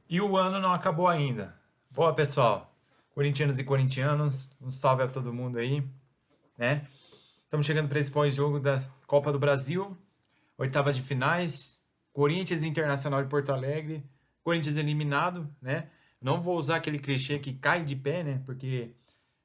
E o ano não acabou ainda. Boa, pessoal. Corintianos e corintianos, um salve a todo mundo aí, né? Estamos chegando para esse pós-jogo da Copa do Brasil, oitavas de finais, Corinthians e Internacional de Porto Alegre, Corinthians eliminado, né? Não vou usar aquele clichê que cai de pé, né? Porque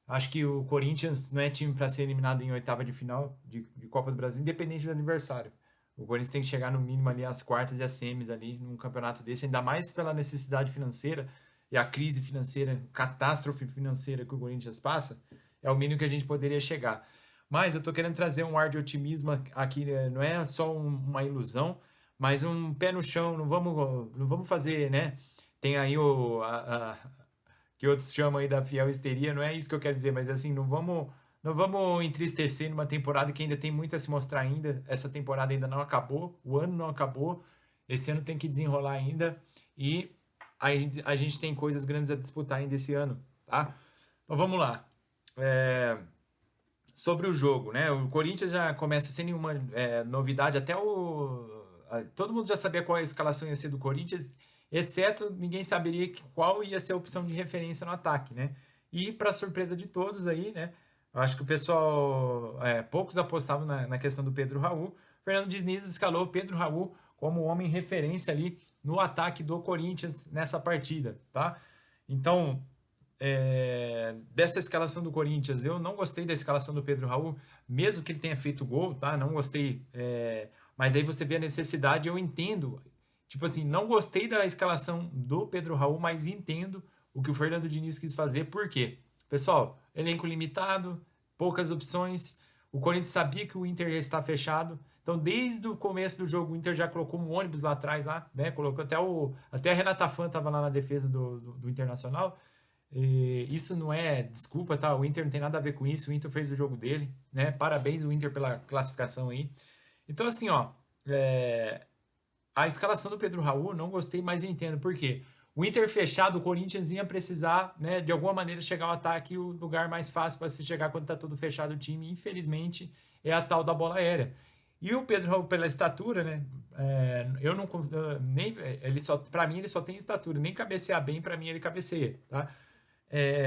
acho que o Corinthians não é time para ser eliminado em oitava de final de Copa do Brasil, independente do adversário. O Corinthians tem que chegar no mínimo ali às quartas e às semis ali num campeonato desse, ainda mais pela necessidade financeira e a crise financeira, catástrofe financeira que o Corinthians passa, é o mínimo que a gente poderia chegar. Mas eu tô querendo trazer um ar de otimismo aqui, né? Não é só uma ilusão, mas um pé no chão, não vamos fazer, né? Tem aí que outros chamam aí da fiel histeria, não é isso que eu quero dizer, mas assim, não vamos entristecer numa temporada que ainda tem muito a se mostrar ainda. Essa temporada ainda não acabou, o ano não acabou. Esse ano tem que desenrolar ainda e a gente tem coisas grandes a disputar ainda esse ano, tá? Então vamos lá. É, sobre o jogo, né? O Corinthians já começa sem nenhuma novidade, todo mundo já sabia qual a escalação ia ser do Corinthians, exceto ninguém saberia qual ia ser a opção de referência no ataque, né? E para surpresa de todos aí, né? Eu acho que o pessoal, poucos apostavam na questão do Pedro Raul. Fernando Diniz escalou o Pedro Raul como homem referência ali no ataque do Corinthians nessa partida, tá? Então, dessa escalação do Corinthians, eu não gostei da escalação do Pedro Raul, mesmo que ele tenha feito gol, tá? Não gostei. Mas aí você vê a necessidade, eu entendo. Tipo assim, não gostei da escalação do Pedro Raul, mas entendo o que o Fernando Diniz quis fazer. Por quê? Pessoal, elenco limitado, poucas opções. O Corinthians sabia que o Inter já está fechado. Então, desde o começo do jogo, o Inter já colocou um ônibus lá atrás, lá, né? Colocou até a Renata Fã estava lá na defesa do Internacional. E isso não é desculpa, tá? O Inter não tem nada a ver com isso. O Inter fez o jogo dele, né? Parabéns o Inter pela classificação aí. Então, assim, ó, é, a escalação do Pedro Raul não gostei, mas eu entendo por quê. O Inter fechado, o Corinthians ia precisar, né, de alguma maneira chegar ao ataque, o lugar mais fácil para se chegar quando tá todo fechado o time, infelizmente, é a tal da bola aérea. E o Pedro Raul, pela estatura, né? Eu não nem ele só para mim ele só tem estatura, nem cabecear bem para mim ele cabeceia, tá?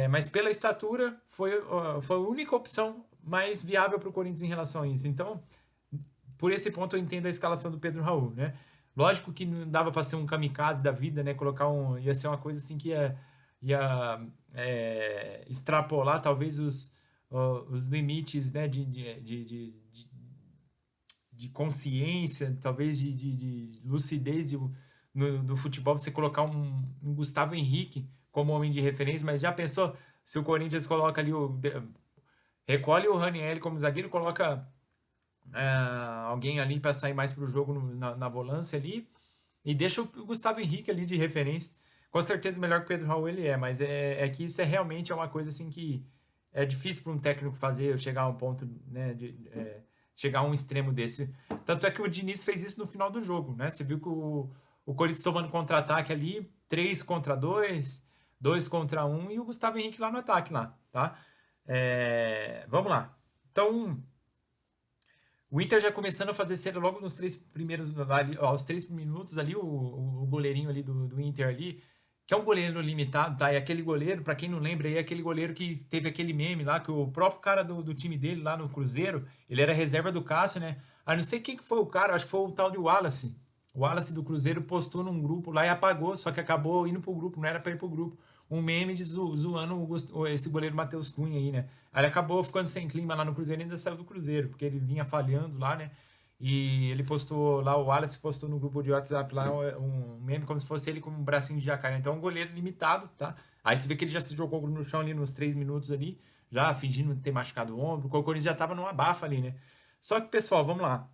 Mas pela estatura foi a única opção mais viável para o Corinthians em relação a isso. Então, por esse ponto eu entendo a escalação do Pedro Raul, né? Lógico que não dava para ser um kamikaze da vida, né? Ia ser uma coisa assim que ia extrapolar talvez os limites, né? De consciência, talvez de lucidez do futebol, você colocar um Gustavo Henrique como homem de referência, mas já pensou se o Corinthians coloca ali recolhe o Ranieri como zagueiro, coloca alguém ali para sair mais para o jogo na volância ali e deixa o Gustavo Henrique ali de referência. Com certeza melhor que o Pedro Raul ele é, mas é que isso realmente é uma coisa assim que é difícil para um técnico fazer, chegar a um ponto, né, chegar a um extremo desse. Tanto é que o Diniz fez isso no final do jogo, né? Você viu que o Corinthians tomando contra-ataque ali, 3 contra 2, 2 contra um e o Gustavo Henrique lá no ataque lá, tá? Vamos lá. Então, o Inter já começando a fazer cera logo nos três primeiros, ali, aos 3 minutos ali, o goleirinho ali do Inter ali, que é um goleiro limitado, tá? E aquele goleiro, pra quem não lembra, aí é aquele goleiro que teve aquele meme lá, que o próprio cara do time dele lá no Cruzeiro, ele era reserva do Cássio, né? Ah, não sei quem que foi o cara, acho que foi o tal de Wallace. O Wallace do Cruzeiro postou num grupo lá e apagou, só que acabou indo pro grupo, não era pra ir pro grupo. Um meme zoando esse goleiro Matheus Cunha aí, né? Aí ele acabou ficando sem clima lá no Cruzeiro e ainda saiu do Cruzeiro, porque ele vinha falhando lá, né? E ele postou lá, o Wallace postou no grupo de WhatsApp lá um meme como se fosse ele com um bracinho de jacaré. Então, é um goleiro limitado, tá? Aí você vê que ele já se jogou no chão ali nos 3 minutos ali, já fingindo ter machucado o ombro. O Corinthians já tava numa bafa ali, né? Só que, pessoal, vamos lá.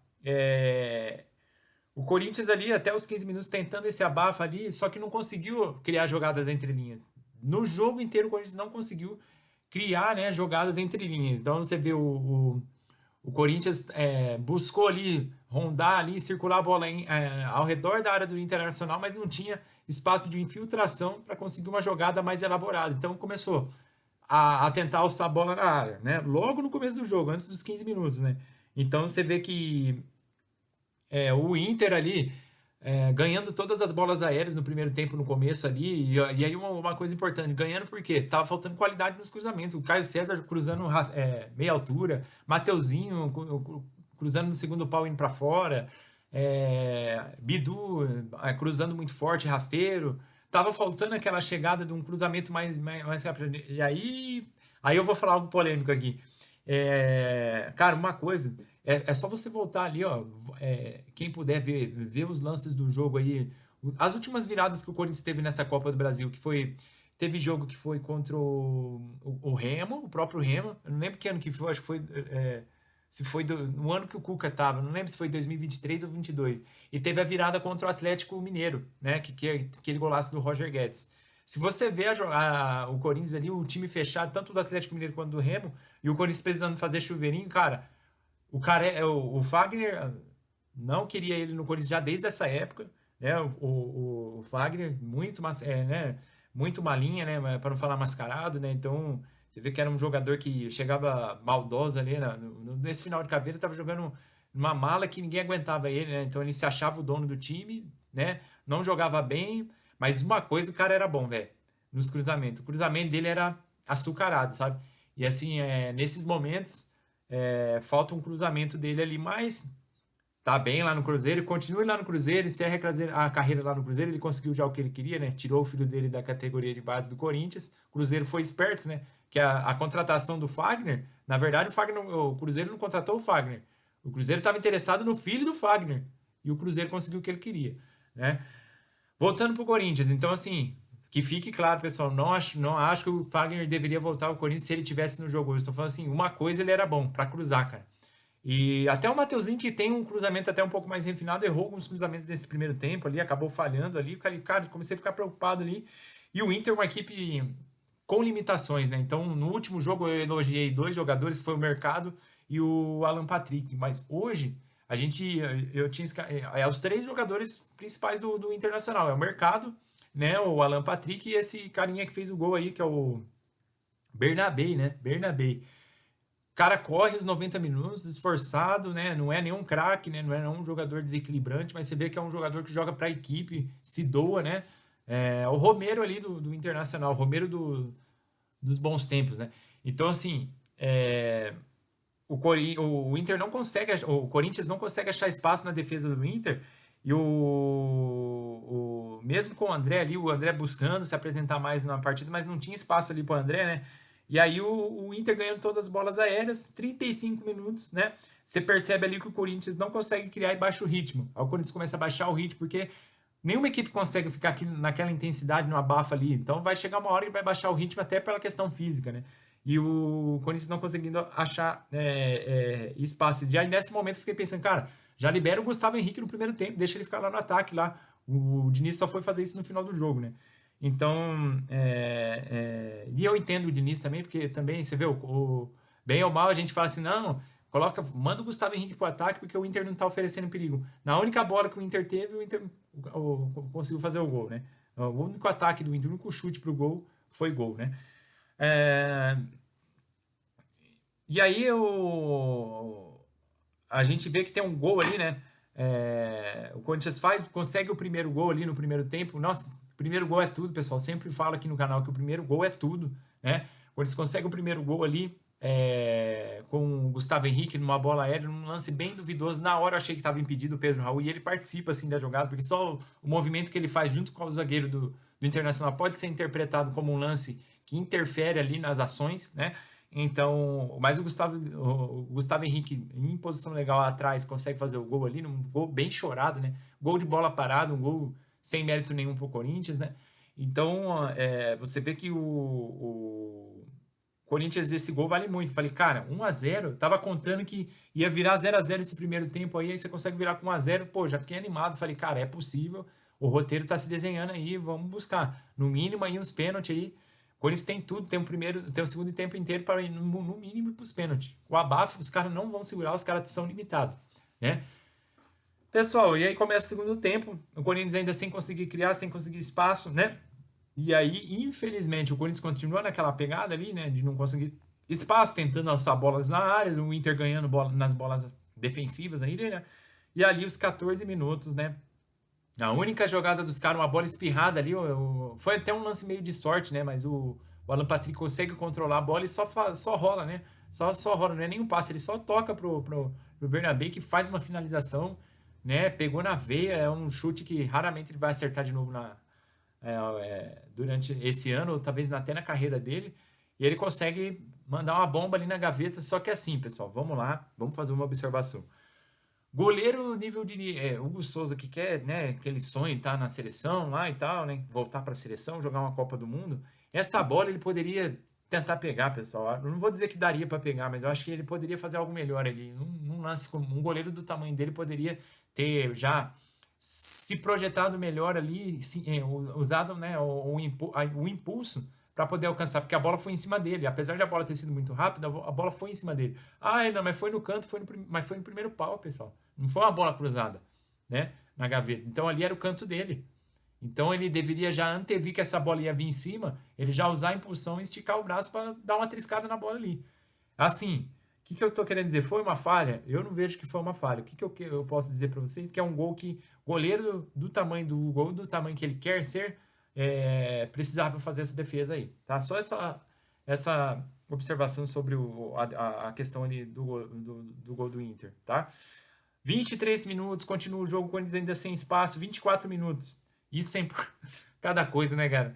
O Corinthians ali, até os 15 minutos, tentando esse abafa ali, só que não conseguiu criar jogadas entre linhas. No jogo inteiro, o Corinthians não conseguiu criar, né, jogadas entre linhas. Então você vê o Corinthians buscou ali rondar ali, circular a bola ao redor da área do Internacional, mas não tinha espaço de infiltração para conseguir uma jogada mais elaborada. Então começou a tentar alçar a bola na área, né? Logo no começo do jogo, antes dos 15 minutos, né? Então você vê que o Inter ali, ganhando todas as bolas aéreas no primeiro tempo, no começo ali, e aí uma coisa importante, ganhando porque tava faltando qualidade nos cruzamentos, o Caio César cruzando meia altura, Mateuzinho cruzando no segundo pau indo para fora, Bidu cruzando muito forte, rasteiro, tava faltando aquela chegada de um cruzamento mais rápido, e aí eu vou falar algo polêmico aqui, cara, uma coisa, é só você voltar ali, ó. Quem puder ver os lances do jogo aí. As últimas viradas que o Corinthians teve nessa Copa do Brasil, que foi. Teve jogo que foi contra o Remo, o próprio Remo. Eu não lembro que ano que foi, acho que foi. Se foi no ano que o Cuca tava, não lembro se foi 2023 ou 22. E teve a virada contra o Atlético Mineiro, né? Que é aquele golaço do Roger Guedes. Se você vê o Corinthians ali, o time fechado, tanto do Atlético Mineiro quanto do Remo, e o Corinthians precisando fazer chuveirinho, cara. O cara o Fagner não queria ele no Corinthians já desde essa época, né? O Fagner né? Muito malinha, né? Para não falar mascarado, né? Então você vê que era um jogador que chegava maldoso ali, né? Nesse final de carreira estava jogando numa mala que ninguém aguentava ele, né? Então ele se achava o dono do time, né? Não jogava bem, mas uma coisa o cara era bom, velho, nos cruzamentos. O cruzamento dele era açucarado, sabe? E assim, nesses momentos falta um cruzamento dele ali, mas tá bem lá no Cruzeiro, continue lá no Cruzeiro, encerra a carreira lá no Cruzeiro, ele conseguiu já o que ele queria, né? Tirou o filho dele da categoria de base do Corinthians. O Cruzeiro foi esperto, né? Que a contratação do Fagner, na verdade, o Cruzeiro não contratou o Fagner. O Cruzeiro estava interessado no filho do Fagner. E o Cruzeiro conseguiu o que ele queria, né? Voltando pro Corinthians, então assim, que fique claro, pessoal, não acho que o Fagner deveria voltar ao Corinthians se ele tivesse no jogo hoje. Estou falando assim, uma coisa ele era bom, para cruzar, cara. E até o Mateuzinho, que tem um cruzamento até um pouco mais refinado, errou alguns cruzamentos desse primeiro tempo ali, acabou falhando ali. Cara, comecei a ficar preocupado ali. E o Inter é uma equipe com limitações, né? Então, no último jogo eu elogiei dois jogadores, que foi o Mercado e o Alan Patrick. Mas hoje, eu tinha os três jogadores principais do Internacional. É o Mercado, né? O Alan Patrick e esse carinha que fez o gol aí, que é o Bernabé, né? Bernabé. O cara corre os 90 minutos, esforçado, né? Não é nenhum craque, né? Não é nenhum jogador desequilibrante, mas você vê que é um jogador que joga para a equipe, se doa, né? O Romero ali do Internacional, o Romero dos bons tempos, né? Então, assim, o Inter não consegue, o Corinthians não consegue achar espaço na defesa do Inter, e mesmo com o André ali, o André buscando se apresentar mais na partida, mas não tinha espaço ali para o André, né? E aí o Inter ganhando todas as bolas aéreas, 35 minutos, né? Você percebe ali que o Corinthians não consegue criar e baixa o ritmo. Aí o Corinthians começa a baixar o ritmo, porque nenhuma equipe consegue ficar aqui naquela intensidade, no abafa ali. Então vai chegar uma hora que vai baixar o ritmo até pela questão física, né? E o Corinthians não conseguindo achar espaço. E aí nesse momento eu fiquei pensando, cara, já libera o Gustavo Henrique no primeiro tempo, deixa ele ficar lá no ataque lá. O Diniz só foi fazer isso no final do jogo, né? Então, e eu entendo o Diniz também, porque também, você vê, bem ou mal a gente fala assim, não, manda o Gustavo Henrique pro ataque, porque o Inter não tá oferecendo perigo. Na única bola que o Inter teve, o Inter conseguiu fazer o gol, né? O único ataque do Inter, o único chute pro gol foi gol, né? E aí a gente vê que tem um gol ali, né? O Corinthians consegue o primeiro gol ali no primeiro tempo. Nossa, o primeiro gol é tudo, pessoal. Sempre falo aqui no canal que o primeiro gol é tudo, né? O Corinthians consegue o primeiro gol ali com o Gustavo Henrique numa bola aérea, num lance bem duvidoso. Na hora eu achei que estava impedido o Pedro Raul e ele participa assim da jogada, porque só o movimento que ele faz junto com o zagueiro do Internacional pode ser interpretado como um lance que interfere ali nas ações, né? Então, mas o Gustavo Henrique, em posição legal atrás, consegue fazer o gol ali, um gol bem chorado, né? Gol de bola parada, um gol sem mérito nenhum pro Corinthians, né? Então, você vê que o Corinthians, esse gol vale muito. Falei, cara, 1-0, tava contando que ia virar 0-0 esse primeiro tempo aí você consegue virar com 1-0, pô, já fiquei animado. Falei, cara, é possível, o roteiro tá se desenhando aí, vamos buscar. No mínimo aí uns pênaltis aí. O Corinthians tem tudo, tem o segundo tempo inteiro para ir no mínimo para os pênaltis. O abafo, os caras não vão segurar, os caras são limitados, né? Pessoal, e aí começa o segundo tempo, o Corinthians ainda sem conseguir criar, sem conseguir espaço, né? E aí, infelizmente, o Corinthians continua naquela pegada ali, né? De não conseguir espaço, tentando alçar bolas na área, o Inter ganhando nas bolas defensivas aí, né? E ali os 14 minutos, né? A única jogada dos caras, uma bola espirrada ali, foi até um lance meio de sorte, né? Mas o Alan Patrick consegue controlar a bola e só rola, né? Só rola, não é nem um passe, ele só toca pro Bernabé que faz uma finalização, né? Pegou na veia, é um chute que raramente ele vai acertar de novo durante esse ano, ou talvez até na carreira dele. E ele consegue mandar uma bomba ali na gaveta. Só que assim, pessoal, vamos lá, vamos fazer uma observação. Goleiro nível de Hugo Souza que quer, né, aquele sonho estar na seleção lá e tal, né, voltar para a seleção, jogar uma Copa do Mundo. Essa bola ele poderia tentar pegar, pessoal. Eu não vou dizer que daria para pegar, mas eu acho que ele poderia fazer algo melhor ali. Num lance como um goleiro do tamanho dele poderia ter já se projetado melhor ali, usado, né, o impulso para poder alcançar, porque a bola foi em cima dele. Apesar de a bola ter sido muito rápida, a bola foi em cima dele. Ah, não, mas foi no canto, mas foi no primeiro pau, pessoal. Não foi uma bola cruzada, né, na gaveta. Então ali era o canto dele. Então ele deveria já antever que essa bola ia vir em cima, ele já usar a impulsão e esticar o braço para dar uma triscada na bola ali. Assim, o que eu tô querendo dizer? Foi uma falha? Eu não vejo que foi uma falha. O que eu posso dizer para vocês? Que é um gol que goleiro do tamanho do gol, do tamanho que ele quer ser, precisava fazer essa defesa aí, tá? Só essa observação sobre a questão ali do gol do Inter, tá? 23 minutos, continua o jogo, Corinthians ainda sem espaço, 24 minutos. Isso sempre cada coisa, né, cara?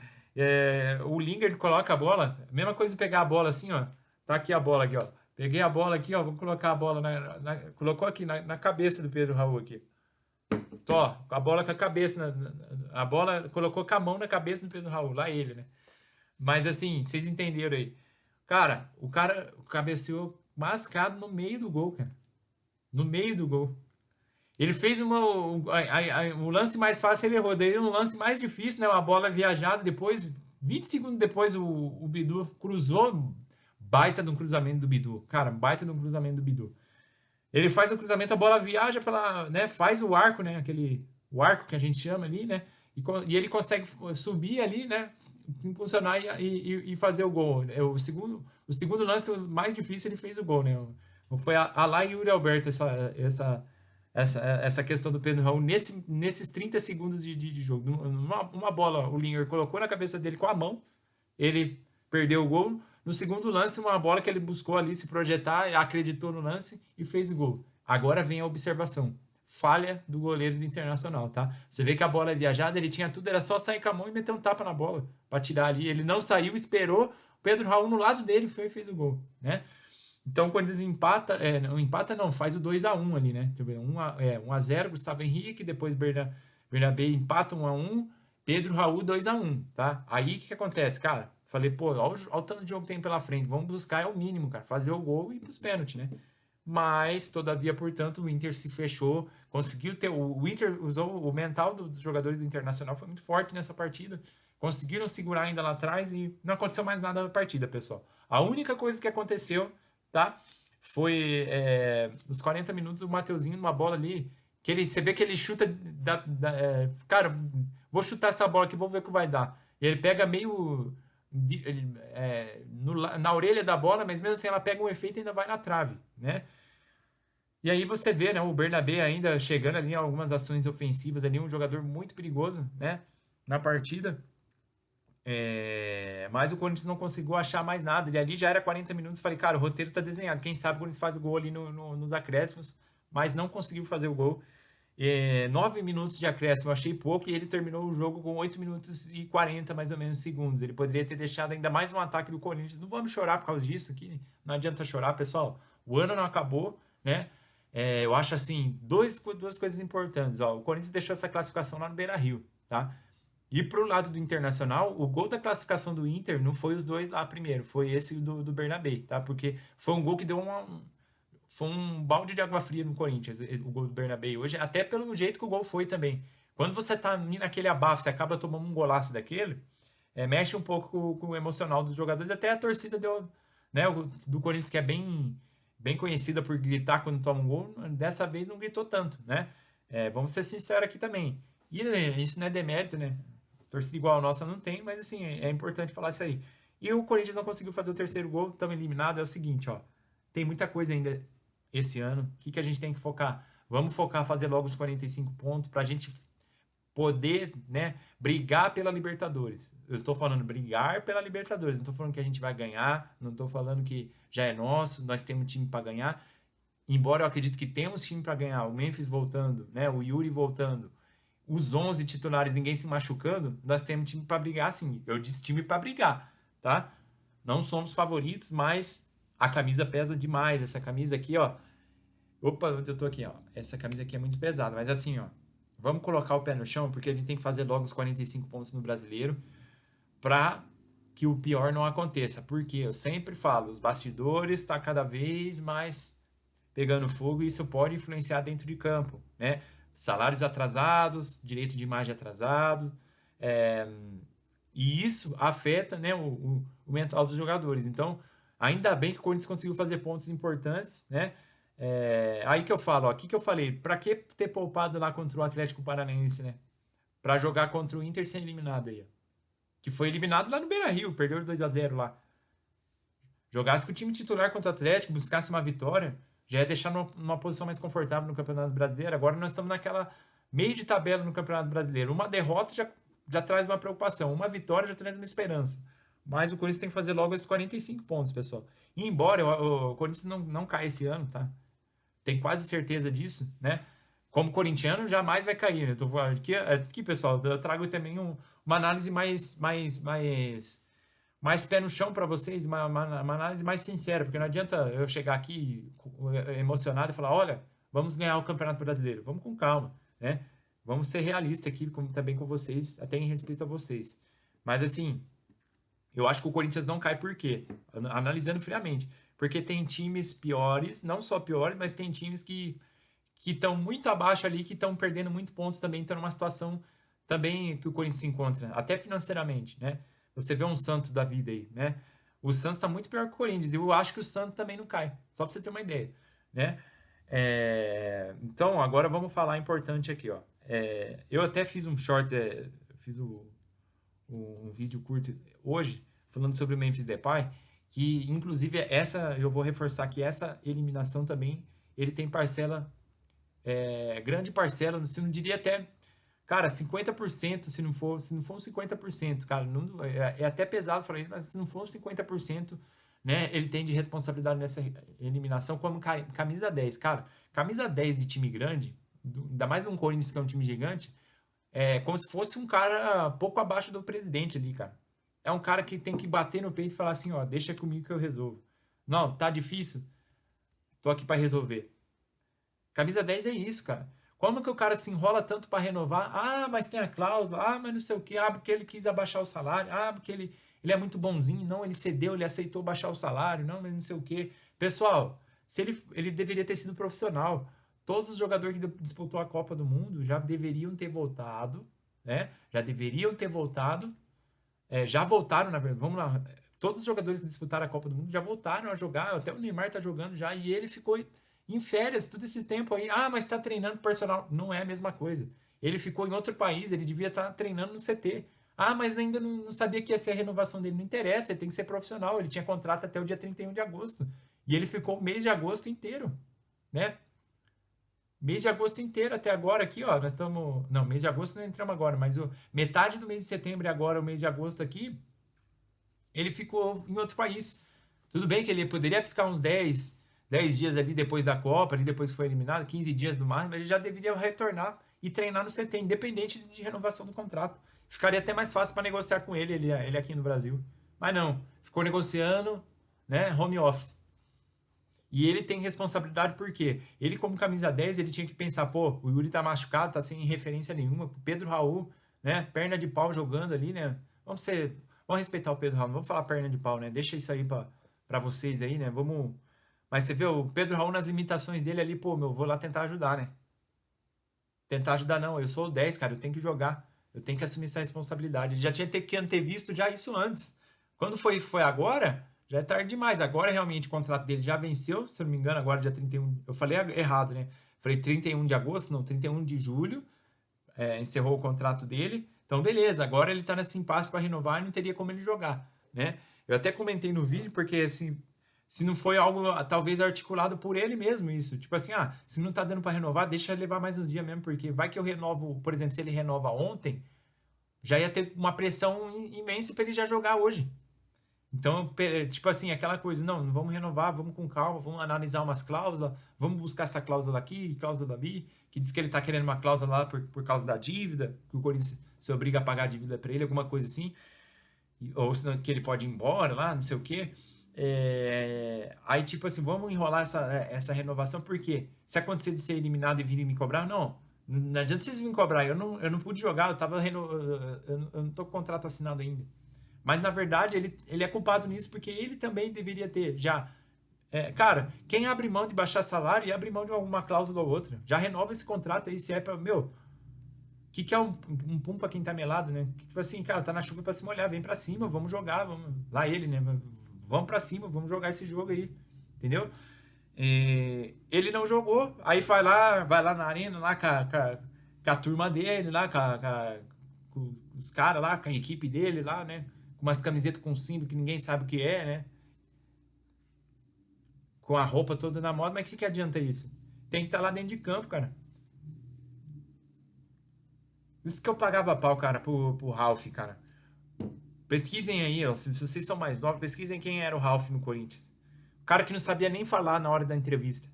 O Lingard coloca a bola, mesma coisa de pegar a bola assim, ó. Tá aqui a bola aqui, ó. Peguei a bola aqui, ó. Vou colocar a bola colocou aqui na cabeça do Pedro Raul aqui. Só, a bola com a cabeça, a bola colocou com a mão na cabeça do Pedro Raul, lá ele, né? Mas assim, vocês entenderam aí. Cara, o cara cabeceou mascado no meio do gol, cara. No meio do gol. Ele fez o lance mais fácil, ele errou. Daí um lance mais difícil, né? Uma bola viajada depois, 20 segundos depois, o Bidu cruzou. Baita de um cruzamento do Bidu. Cara, baita de um cruzamento do Bidu. Ele faz o cruzamento, a bola viaja pela, né? Faz o arco, né? O arco que a gente chama ali, né? E ele consegue subir ali, né? Impulsionar e fazer o gol. O segundo lance mais difícil, ele fez o gol, né? Foi a lá Yuri Alberto essa questão do Pedro Raul nesses 30 segundos de jogo. Uma bola, o Linher colocou na cabeça dele com a mão, ele perdeu o gol. No segundo lance, uma bola que ele buscou ali se projetar, acreditou no lance e fez o gol. Agora vem a observação. Falha do goleiro do Internacional, tá? Você vê que a bola é viajada, ele tinha tudo, era só sair com a mão e meter um tapa na bola para tirar ali. Ele não saiu, esperou, o Pedro Raul no lado dele foi e fez o gol, né? Então, quando eles não empata não, faz o 2-1 ali, né? 1-0, Gustavo Henrique, depois Bernabé empata 1-1, Pedro Raul 2-1, tá? Aí o que acontece, cara? Falei, pô, olha o tanto de jogo que tem pela frente, vamos buscar é o mínimo, cara, fazer o gol e ir pros pênaltis, né? Mas, todavia, portanto, o Inter se fechou, conseguiu ter. O Inter usou o mental dos jogadores do Internacional, foi muito forte nessa partida. Conseguiram segurar ainda lá atrás e não aconteceu mais nada na partida, pessoal. A única coisa que aconteceu, tá? Foi nos 40 minutos o Mateuzinho numa bola ali, você vê que ele chuta. Cara, vou chutar essa bola aqui, vou ver o que vai dar. E ele pega meio. Na orelha da bola, mas mesmo assim ela pega um efeito e ainda vai na trave, né? E aí você vê, né, o Bernabé ainda chegando ali em algumas ações ofensivas ali, um jogador muito perigoso, né, na partida. Mas o Corinthians não conseguiu achar mais nada. E ali já era 40 minutos. Falei, cara, o roteiro tá desenhado. Quem sabe o Corinthians faz o gol ali nos acréscimos, mas não conseguiu fazer o gol. 9 minutos de acréscimo eu achei pouco e ele terminou o jogo com 8 minutos e 40 mais ou menos segundos. Ele poderia ter deixado ainda mais um ataque do Corinthians. Não vamos chorar por causa disso aqui. Não adianta chorar, pessoal. O ano não acabou, né? Eu acho assim, duas coisas importantes. Ó, o Corinthians deixou essa classificação lá no Beira-Rio, tá? E pro lado do Internacional, o gol da classificação do Inter não foi os dois lá primeiro, foi esse do Bernabé, tá? Porque foi um gol que deu foi um balde de água fria no Corinthians, o gol do Bernabé hoje, até pelo jeito que o gol foi também. Quando você tá naquele abafo, você acaba tomando um golaço daquele, mexe um pouco com o emocional dos jogadores, até a torcida deu, né, do Corinthians, que é bem conhecida por gritar quando toma um gol, dessa vez não gritou tanto, né? Vamos ser sinceros aqui também. E isso não é demérito, né? Torcida igual a nossa não tem, mas assim, é importante falar isso aí. E o Corinthians não conseguiu fazer o terceiro gol, estamos eliminados. É o seguinte, ó. Tem muita coisa ainda esse ano. O que a gente tem que focar? Vamos focar fazer logo os 45 pontos pra gente poder, né, brigar pela Libertadores. Eu estou falando brigar pela Libertadores, não estou falando que a gente vai ganhar, não estou falando que já é nosso, nós temos time para ganhar. Embora eu acredite que temos time para ganhar, o Memphis voltando, né, o Yuri voltando, os 11 titulares, ninguém se machucando, nós temos time para brigar sim. Eu disse time para brigar, tá? Não somos favoritos, mas a camisa pesa demais. Essa camisa aqui, ó. Opa, onde eu tô aqui, ó. Essa camisa aqui é muito pesada, mas assim, ó. Vamos colocar o pé no chão, porque a gente tem que fazer logo os 45 pontos no Brasileiro para que o pior não aconteça. Porque eu sempre falo, os bastidores está cada vez mais pegando fogo e isso pode influenciar dentro de campo, né? Salários atrasados, direito de imagem atrasado, é, e isso afeta, né, o mental dos jogadores. Então, ainda bem que o Corinthians conseguiu fazer pontos importantes, né? Aí que eu falo, ó, aqui que eu falei, para que ter poupado lá contra o Atlético Paranaense, né? Para jogar contra o Inter ser eliminado aí, ó. Que foi eliminado lá no Beira-Rio, perdeu de 2-0 lá. Jogasse com o time titular contra o Atlético, buscasse uma vitória, já ia deixar numa posição mais confortável no Campeonato Brasileiro. Agora nós estamos naquela meio de tabela no Campeonato Brasileiro. Uma derrota já traz uma preocupação, uma vitória já traz uma esperança. Mas o Corinthians tem que fazer logo esses 45 pontos, pessoal. E embora o Corinthians não caia esse ano, tá? Tem quase certeza disso, né? Como corintiano, jamais vai cair, né? Eu tô, aqui, pessoal, eu trago também uma análise mais pé no chão para vocês, uma análise mais sincera, porque não adianta eu chegar aqui emocionado e falar, olha, vamos ganhar o Campeonato Brasileiro. Vamos com calma, né? Vamos ser realistas aqui também com vocês, até em respeito a vocês. Mas assim, eu acho que o Corinthians não cai por quê? Analisando friamente. Porque tem times piores, não só piores, mas tem times que estão muito abaixo ali, que estão perdendo muito pontos também, estão numa situação também que o Corinthians se encontra, até financeiramente, né? Você vê um Santos da vida aí, né? O Santos está muito pior que o Corinthians. E eu acho que o Santos também não cai. Só para você ter uma ideia, né? Então, agora vamos falar importante aqui, ó. Eu até fiz um short, fiz um vídeo curto hoje, falando sobre o Memphis Depay, que inclusive essa, eu vou reforçar que essa eliminação também, ele tem parcela, grande parcela, se não diria até, cara, 50%, se não for uns 50%, cara, é até pesado falar isso, mas se não for uns 50%, né, ele tem de responsabilidade nessa eliminação como camisa 10. Cara, camisa 10 de time grande, ainda mais num Corinthians que é um time gigante, é como se fosse um cara pouco abaixo do presidente ali, cara. É um cara que tem que bater no peito e falar assim, ó, deixa comigo que eu resolvo. Não, tá difícil? Tô aqui para resolver. Camisa 10 é isso, cara. Como que o cara se enrola tanto para renovar? Ah, mas tem a cláusula. Ah, mas não sei o quê. Ah, porque ele quis abaixar o salário. Ah, porque ele é muito bonzinho. Não, ele cedeu, ele aceitou baixar o salário. Não, mas não sei o quê. Pessoal, se ele deveria ter sido profissional. Todos os jogadores que disputou a Copa do Mundo já deveriam ter voltado, né? Já deveriam ter voltado. Já voltaram, na verdade. Vamos lá. Todos os jogadores que disputaram a Copa do Mundo já voltaram a jogar. Até o Neymar tá jogando já. E ele ficou em férias todo esse tempo aí. Ah, mas está treinando personal. Não é a mesma coisa. Ele ficou em outro país, ele devia estar treinando no CT. Ah, mas ainda não sabia que ia ser a renovação dele. Não interessa, ele tem que ser profissional. Ele tinha contrato até o dia 31 de agosto. E ele ficou o mês de agosto inteiro, né? Mês de agosto inteiro até agora aqui, ó, nós estamos... Não, mês de agosto não entramos agora, mas metade do mês de setembro e agora o mês de agosto aqui, ele ficou em outro país. Tudo bem que ele poderia ficar uns 10 dias ali depois da Copa, ali depois que foi eliminado, 15 dias no máximo, mas ele já deveria retornar e treinar no CT, independente de renovação do contrato. Ficaria até mais fácil para negociar com ele aqui no Brasil. Mas não, ficou negociando, né, home office. E ele tem responsabilidade porque ele, como camisa 10, ele tinha que pensar, pô, o Yuri tá machucado, tá sem referência nenhuma, o Pedro Raul, né, perna de pau jogando ali, né, vamos respeitar o Pedro Raul, não vamos falar perna de pau, né, deixa isso aí pra vocês aí, né, mas você vê o Pedro Raul nas limitações dele ali, pô, meu, vou lá tentar ajudar, né, tentar ajudar não, eu sou o 10, cara, eu tenho que jogar, eu tenho que assumir essa responsabilidade, ele já tinha que ter visto já isso antes, quando foi agora... Já é tarde demais. Agora realmente o contrato dele já venceu, se eu não me engano, agora dia 31. Eu falei errado, né? Falei 31 de agosto, não, 31 de julho. Encerrou o contrato dele. Então, beleza, agora ele tá nesse impasse para renovar e não teria como ele jogar, né? Eu até comentei no vídeo, porque assim, se não foi algo talvez articulado por ele mesmo isso. Tipo assim, se não tá dando para renovar, deixa eu levar mais uns dias mesmo, porque vai que eu renovo, por exemplo, se ele renova ontem, já ia ter uma pressão imensa para ele já jogar hoje. Então, tipo assim, aquela coisa, não vamos renovar, vamos com calma, vamos analisar umas cláusulas, vamos buscar essa cláusula aqui, cláusula ali, que diz que ele tá querendo uma cláusula lá por causa da dívida, que o Corinthians se obriga a pagar a dívida para ele, alguma coisa assim, ou senão que ele pode ir embora lá, não sei o quê. Aí, tipo assim, vamos enrolar essa renovação, porque se acontecer de ser eliminado e virem me cobrar, não adianta vocês virem cobrar, eu não pude jogar, eu não tô com contrato assinado ainda. Mas na verdade ele é culpado nisso porque ele também deveria ter já. Cara, quem abre mão de baixar salário e abre mão de alguma cláusula ou outra, já renova esse contrato aí se é pra. Meu, o que é um pum pra quem tá melado, né? Tipo assim, cara, tá na chuva pra se molhar, vem pra cima, vamos jogar, vamos. Lá ele, né? Vamos pra cima, vamos jogar esse jogo aí, entendeu? Ele não jogou, aí vai lá na arena, lá com a turma dele, lá com os caras lá, com a equipe dele lá, né? Com umas camisetas com símbolo que ninguém sabe o que é, né? Com a roupa toda na moda, mas o que adianta isso? Tem que estar lá dentro de campo, cara. Isso que eu pagava pau, cara, pro Ralf, cara. Pesquisem aí, ó, se vocês são mais novos, pesquisem quem era o Ralf no Corinthians. O cara que não sabia nem falar na hora da entrevista.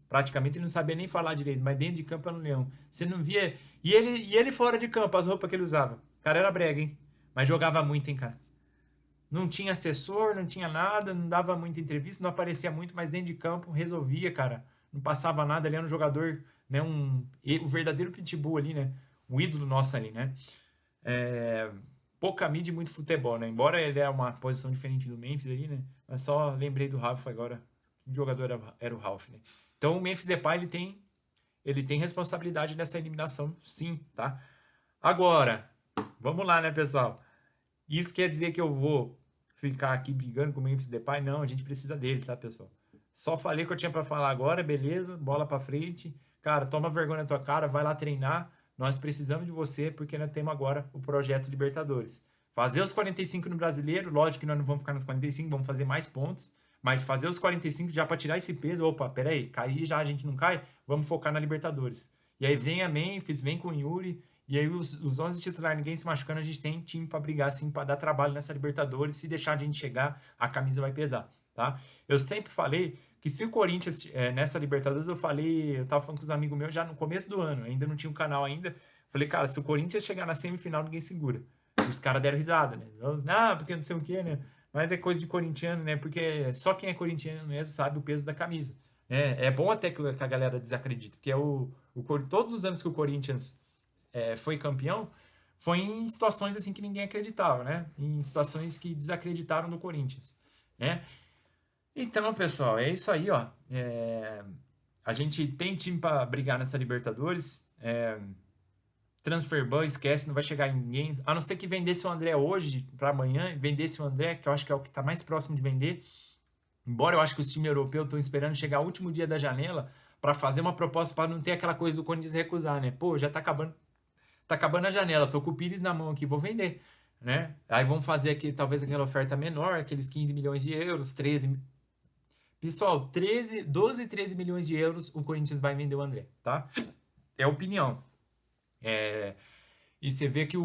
Praticamente ele não sabia nem falar direito, mas dentro de campo era um leão. Você não via. E ele fora de campo, as roupas que ele usava. O cara era brega, hein? Mas jogava muito, hein, cara. Não tinha assessor, não tinha nada, não dava muita entrevista, não aparecia muito, mas dentro de campo resolvia, cara. Não passava nada, ele era um jogador, né? O verdadeiro pitbull ali, né? O ídolo nosso ali, né? É, pouca mídia e muito futebol, né? Embora ele é uma posição diferente do Memphis ali, né? Mas só lembrei do Ralf agora. Que jogador era o Ralf, né? Então o Memphis Depay ele tem responsabilidade nessa eliminação, sim, tá? Agora, vamos lá, né, pessoal? Isso quer dizer que eu vou ficar aqui brigando com o Memphis Depay? Não, a gente precisa dele, tá, pessoal? Só falei o que eu tinha para falar agora, beleza? Bola para frente. Cara, toma vergonha na tua cara, vai lá treinar. Nós precisamos de você porque nós temos agora o projeto Libertadores. Fazer os 45 no Brasileiro, lógico que nós não vamos ficar nos 45, vamos fazer mais pontos, mas fazer os 45 já para tirar esse peso, opa, peraí, cair já a gente não cai, vamos focar na Libertadores. E aí vem a Memphis, vem com o Yuri, e aí os 11 titulares, ninguém se machucando, a gente tem time para brigar, assim, para dar trabalho nessa Libertadores. Se deixar a gente chegar, a camisa vai pesar, tá? Eu sempre falei que se o Corinthians, nessa Libertadores, eu tava falando com os amigos meus já no começo do ano, ainda não tinha um canal ainda. Falei, cara, se o Corinthians chegar na semifinal, ninguém segura. Os caras deram risada, né? Porque não sei o quê, né? Mas é coisa de corintiano, né? Porque só quem é corintiano mesmo sabe o peso da camisa. É bom até que a galera desacredita, porque todos os anos que o Corinthians foi campeão, foi em situações assim que ninguém acreditava, né? Em situações que desacreditaram do Corinthians, né? Então, pessoal, é isso aí, ó. A gente tem time para brigar nessa Libertadores. Transferban, esquece, não vai chegar em ninguém. A não ser que vendesse o André hoje para amanhã, vendesse o André, que eu acho que é o que está mais próximo de vender. Embora eu acho que os times europeus estão esperando chegar o último dia da janela para fazer uma proposta para não ter aquela coisa do Corinthians recusar, né? Pô, já tá acabando a janela, tô com o Pires na mão aqui, vou vender, né? Aí vão fazer aqui talvez aquela oferta menor, aqueles 15 milhões de euros, 13. Pessoal, 12, 13 milhões de euros o Corinthians vai vender o André, tá? É opinião. E você vê que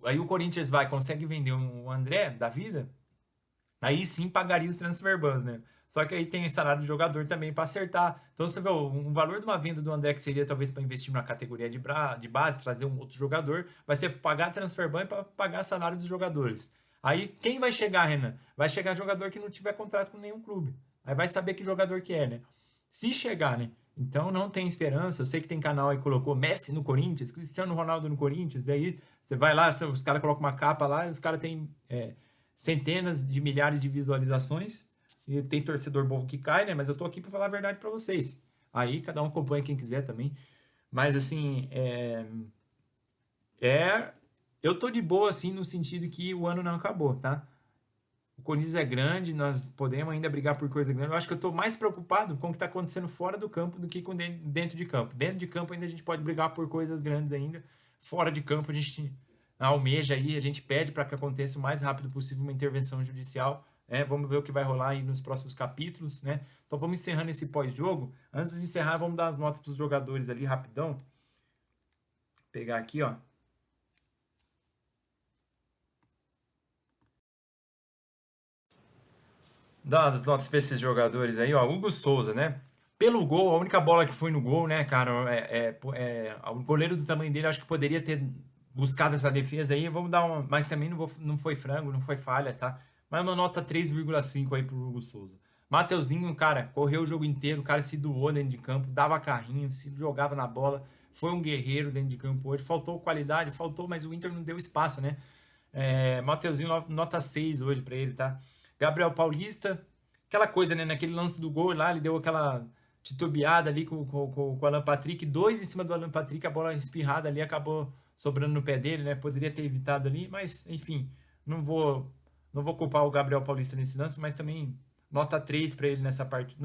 aí o Corinthians consegue vender um André da vida, aí sim pagaria os transfer bans, né? Só que aí tem salário do jogador também para acertar. Então você vê um valor de uma venda do André que seria talvez para investir na categoria de base, trazer um outro jogador, vai ser pagar transfer ban para pagar salário dos jogadores. Aí quem vai chegar, Renan? Vai chegar jogador que não tiver contrato com nenhum clube. Aí vai saber que jogador que é, né? Se chegar, né? Então não tem esperança. Eu sei que tem canal aí que colocou Messi no Corinthians, Cristiano Ronaldo no Corinthians. Daí você vai lá, os caras colocam uma capa lá e os caras têm centenas de milhares de visualizações. E tem torcedor bom que cai, né? Mas eu tô aqui para falar a verdade para vocês. Aí cada um acompanha quem quiser também. Mas assim, eu tô de boa assim no sentido que o ano não acabou, tá? O Corinthians é grande, nós podemos ainda brigar por coisa grande. Eu acho que eu tô mais preocupado com o que tá acontecendo fora do campo do que com dentro de campo. Dentro de campo ainda a gente pode brigar por coisas grandes ainda. Fora de campo a gente almeja aí, a gente pede para que aconteça o mais rápido possível uma intervenção judicial Vamos ver o que vai rolar aí nos próximos capítulos, né? Então vamos encerrando esse pós-jogo. Antes de encerrar, vamos dar as notas para os jogadores ali rapidão. Vou pegar aqui, ó. Dar as notas para esses jogadores aí, ó. Hugo Souza, né? Pelo gol, a única bola que foi no gol, né, cara? O goleiro do tamanho dele, acho que poderia ter buscado essa defesa aí. Vamos dar uma. Mas também não foi frango, não foi falha, tá? Mas uma nota 3,5 aí pro Hugo Souza. Mateuzinho, cara, correu o jogo inteiro, o cara se doou dentro de campo, dava carrinho, se jogava na bola, foi um guerreiro dentro de campo hoje. Faltou qualidade, faltou, mas o Inter não deu espaço, né? Mateuzinho, nota 6 hoje pra ele, tá? Gabriel Paulista, aquela coisa, né? Naquele lance do gol lá, ele deu aquela titubeada ali com o Alan Patrick, 2 em cima do Alan Patrick, a bola espirrada ali acabou sobrando no pé dele, né? Poderia ter evitado ali, mas enfim, não vou culpar o Gabriel Paulista nesse lance, mas também nota 3 para ele nessa parte.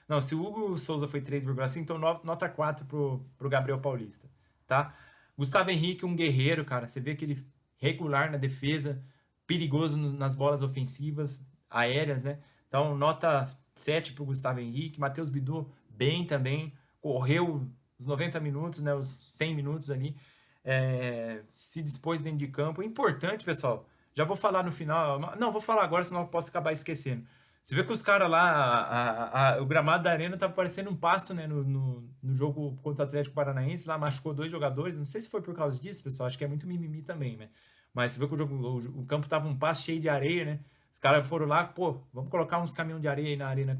Não, se o Hugo Souza foi 3,5, então nota 4 pro Gabriel Paulista, tá? Gustavo Henrique, um guerreiro, cara. Você vê que ele regular na defesa, perigoso nas bolas ofensivas, aéreas, né? Então, nota 7 para o Gustavo Henrique. Matheus Bidu, bem também. Correu os 90 minutos, né? Os 100 minutos ali. Se dispôs dentro de campo. Importante, pessoal. Já vou falar no final. Não, vou falar agora, senão eu posso acabar esquecendo. Você vê que os caras lá, o gramado da arena tá parecendo um pasto, né? No jogo contra o Atlético Paranaense, lá machucou 2 jogadores. Não sei se foi por causa disso, pessoal. Acho que é muito mimimi também, né? Mas você vê que o campo tava um pasto cheio de areia, né? Os caras foram lá, pô, vamos colocar uns caminhões de areia aí na arena,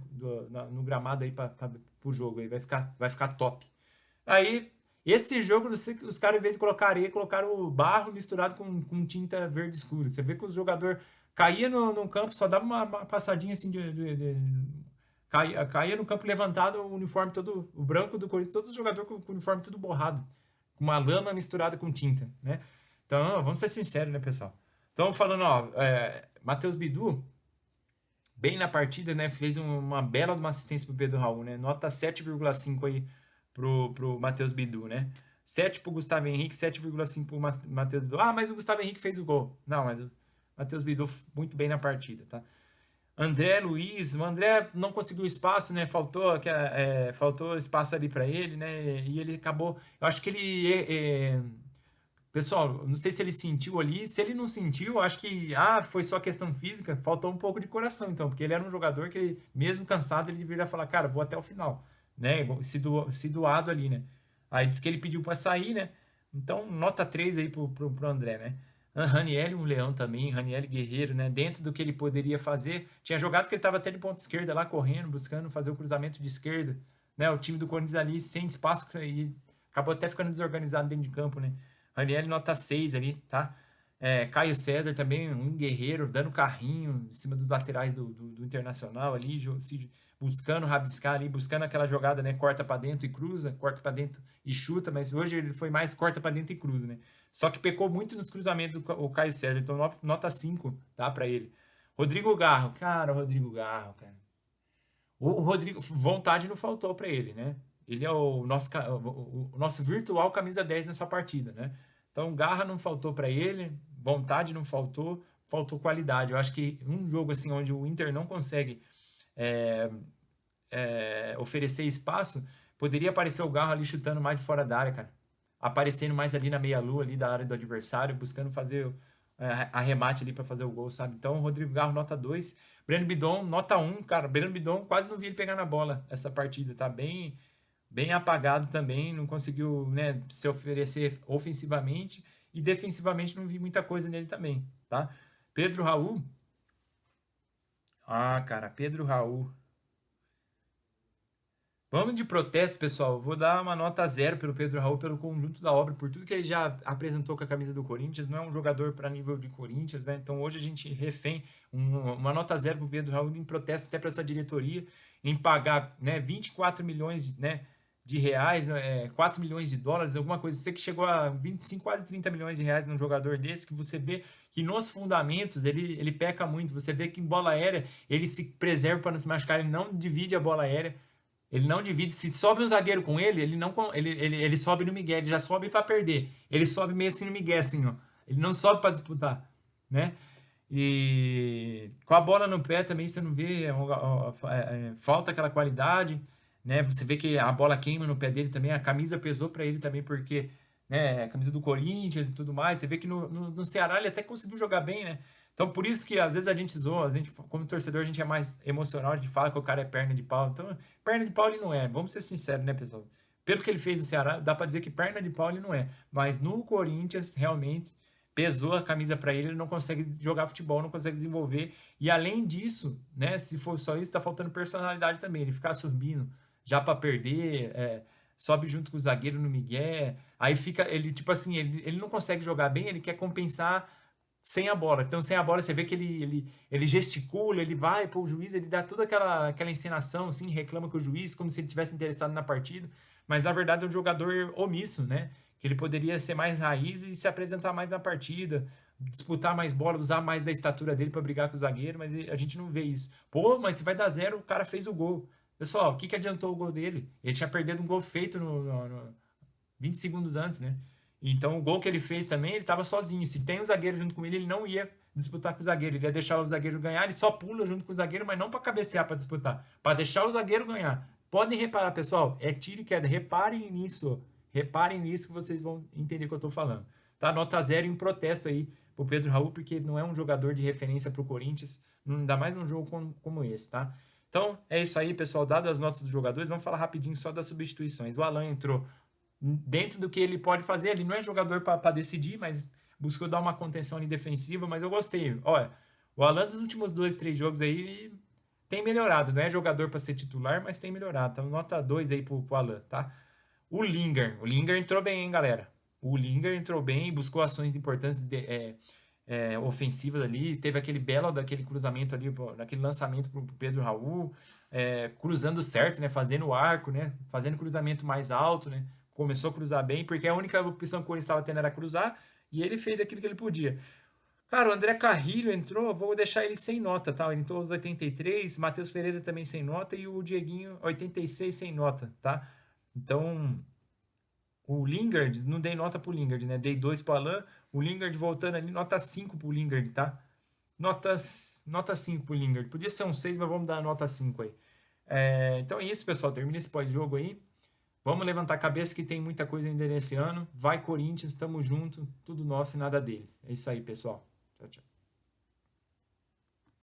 no gramado aí pro jogo aí, vai ficar top. Aí, esse jogo, os caras, em vez de colocar areia, colocaram o barro misturado com tinta verde escura. Você vê que o jogador caía no campo, só dava uma passadinha assim caía no campo levantado, o uniforme todo, o branco do Corinthians, todos os jogadores com o uniforme tudo borrado, com uma lama misturada com tinta, né? Então, vamos ser sinceros, né, pessoal? Então, falando, ó, Matheus Bidu, bem na partida, né? Fez uma bela uma assistência pro Pedro Raul, né? Nota 7,5 aí pro Matheus Bidu, né? 7 pro Gustavo Henrique, 7,5 pro Matheus Bidu. Ah, mas o Gustavo Henrique fez o gol. Não, mas o Matheus Bidu muito bem na partida, tá? André Luiz, o André não conseguiu espaço, né? Faltou espaço ali para ele, né? E ele acabou. Eu acho que pessoal, não sei se ele sentiu ali. Se ele não sentiu, acho que foi só questão física. Faltou um pouco de coração, então, porque ele era um jogador que, mesmo cansado, ele deveria falar, cara, vou até o final, né? Se doado ali, né? Aí disse que ele pediu para sair, né? Então, nota 3 aí pro André, né? Raniel, um leão também, Raniel guerreiro, né? Dentro do que ele poderia fazer. Tinha jogado que ele estava até de ponta esquerda lá, correndo, buscando fazer o cruzamento de esquerda, né? O time do Corinthians ali sem espaço e acabou até ficando desorganizado dentro de campo, né? Raniel nota 6 ali, tá? Caio César também, um guerreiro, dando carrinho em cima dos laterais do Internacional ali, buscando rabiscar ali, buscando aquela jogada, né? Corta para dentro e cruza, corta para dentro e chuta, mas hoje ele foi mais corta para dentro e cruza, né? Só que pecou muito nos cruzamentos o Caio César, então nota 5, tá? Para ele. Rodrigo Garro, cara, Rodrigo Garro, cara. O Rodrigo, vontade não faltou para ele, né? Ele é o nosso virtual camisa 10 nessa partida, né? Então, garra não faltou para ele, vontade não faltou qualidade. Eu acho que um jogo assim onde o Inter não consegue oferecer espaço, poderia aparecer o Garro ali chutando mais de fora da área, cara. Aparecendo mais ali na meia-lua ali da área do adversário, buscando fazer arremate ali para fazer o gol, sabe? Então, Rodrigo Garro, nota 2. Breno Bidon, nota 1, cara. Breno Bidon, quase não vi ele pegar na bola essa partida, tá bem apagado também, não conseguiu, né, se oferecer ofensivamente e defensivamente não vi muita coisa nele também, tá? Pedro Raul. Cara, Pedro Raul. Vamos de protesto, pessoal. Vou dar uma nota 0 pelo Pedro Raul, pelo conjunto da obra, por tudo que ele já apresentou com a camisa do Corinthians. Não é um jogador para nível de Corinthians, né? Então hoje a gente refém uma nota 0 para o Pedro Raul em protesto até para essa diretoria, em pagar, né, 24 milhões, né, de reais, 4 milhões de dólares, alguma coisa. Você que chegou a 25, quase 30 milhões de reais num jogador desse, que você vê que nos fundamentos ele peca muito. Você vê que em bola aérea ele se preserva para não se machucar, ele não divide a bola aérea. Ele não divide. Se sobe um zagueiro com ele, ele não ele sobe no migué, ele já sobe para perder. Ele sobe meio assim no migué, assim, ó. Ele não sobe para disputar, né? E com a bola no pé também você não vê, falta aquela qualidade, né? Você vê que a bola queima no pé dele também, a camisa pesou para ele também, porque, né, a camisa do Corinthians e tudo mais. Você vê que no Ceará ele até conseguiu jogar bem, né? Então por isso que às vezes a gente zoa, a gente, como torcedor, a gente é mais emocional, a gente fala que o cara é perna de pau. Então, perna de pau ele não é, vamos ser sinceros, né, pessoal? Pelo que ele fez no Ceará, dá para dizer que perna de pau ele não é. Mas no Corinthians, realmente pesou a camisa para ele, ele não consegue jogar futebol, não consegue desenvolver. E além disso, né, se for só isso, tá faltando personalidade também. Ele ficar subindo já para perder, sobe junto com o zagueiro no migué, aí fica, ele tipo assim, ele não consegue jogar bem, ele quer compensar sem a bola. Então, sem a bola, você vê que ele gesticula, ele vai pro juiz, ele dá toda aquela encenação, assim, reclama com o juiz, como se ele tivesse interessado na partida. Mas, na verdade, é um jogador omisso, né? Que ele poderia ser mais raiz e se apresentar mais na partida, disputar mais bola, usar mais da estatura dele para brigar com o zagueiro, mas a gente não vê isso. Pô, mas se vai dar zero, o cara fez o gol. Pessoal, o que adiantou o gol dele? Ele tinha perdido um gol feito no 20 segundos antes, né? Então, o gol que ele fez também, ele estava sozinho. Se tem um zagueiro junto com ele, ele não ia disputar com o zagueiro. Ele ia deixar o zagueiro ganhar, ele só pula junto com o zagueiro, mas não para cabecear para disputar, para deixar o zagueiro ganhar. Podem reparar, pessoal, é tiro e queda. Reparem nisso. Reparem nisso que vocês vão entender o que eu estou falando. Tá? Nota zero e um protesto aí pro Pedro Raul, porque não é um jogador de referência para o Corinthians, ainda mais num jogo como esse, tá? Então, é isso aí, pessoal. Dado as notas dos jogadores, vamos falar rapidinho só das substituições. O Alan entrou dentro do que ele pode fazer. Ele não é jogador para decidir, mas buscou dar uma contenção ali defensiva, mas eu gostei. Olha, o Alan dos últimos 2, 3 jogos aí tem melhorado. Não é jogador para ser titular, mas tem melhorado. Então, nota 2 aí pro Alan, tá? O Lingard entrou bem, hein, galera? O Lingard entrou bem, buscou ações importantes ofensivas ali. Teve aquele belo daquele cruzamento ali, daquele lançamento pro Pedro Raul, cruzando certo, né? Fazendo o arco, né? Fazendo cruzamento mais alto, né? Começou a cruzar bem, porque a única opção que o Corinthians estava tendo era cruzar, e ele fez aquilo que ele podia. Cara, o André Carrilho entrou, vou deixar ele sem nota, tá? Ele entrou aos 83, Matheus Pereira também sem nota, e o Dieguinho 86 sem nota, tá? Então, o Lingard, não dei nota pro Lingard, né? Dei 2 pro Alan, o Lingard voltando ali, nota 5 pro Lingard, tá? Nota 5 pro Lingard. Podia ser um 6, mas vamos dar nota 5 aí. Então é isso, pessoal. Termina esse pós-jogo aí. Vamos levantar a cabeça que tem muita coisa ainda nesse ano. Vai, Corinthians, tamo junto. Tudo nosso e nada deles. É isso aí, pessoal. Tchau, tchau.